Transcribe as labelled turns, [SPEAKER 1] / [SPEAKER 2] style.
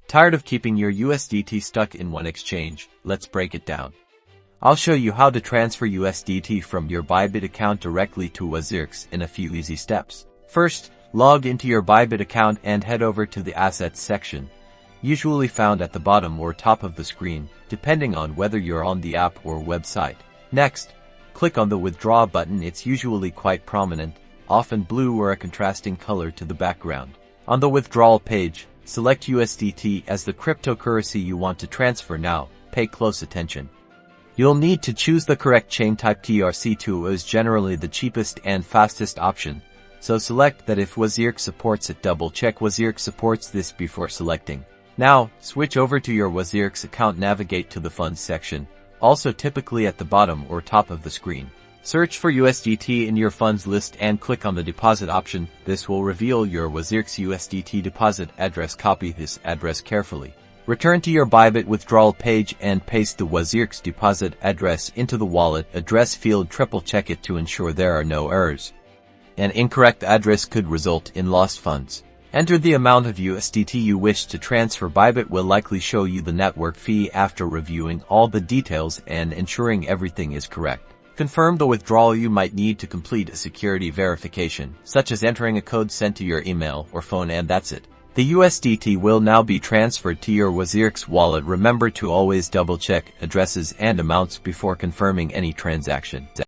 [SPEAKER 1] Tired of keeping your USDT stuck in one exchange? Let's break it down. I'll show you how to transfer USDT from your Bybit account directly to WazirX in a few easy steps. First, log into your Bybit account and head over to the Assets section, usually found at the bottom or top of the screen, depending on whether you're on the app or website. Next, click on the Withdraw button. It's usually quite prominent, often blue or a contrasting color to the background. On the Withdrawal page, select USDT as the cryptocurrency you want to transfer. Now, pay close attention. You'll need to choose the correct chain type. TRC2 is generally the cheapest and fastest option, so select that. If WazirX supports it, double-check WazirX supports this before selecting. Now, switch over to your WazirX account. Navigate to the Funds section, also typically at the bottom or top of the screen. Search for USDT in your funds list and click on the Deposit option. This will reveal your WazirX USDT Deposit address. Copy this address carefully. Return to your Bybit withdrawal page and paste the WazirX deposit address into the wallet address field. Triple check it to ensure there are no errors. An incorrect address could result in lost funds. Enter the amount of USDT you wish to transfer. Bybit will likely show you the network fee after reviewing all the details and ensuring everything is correct. Confirm the withdrawal. You might need to complete a security verification, such as entering a code sent to your email or phone, and that's it. The USDT will now be transferred to your WazirX wallet. Remember to always double-check addresses and amounts before confirming any transaction.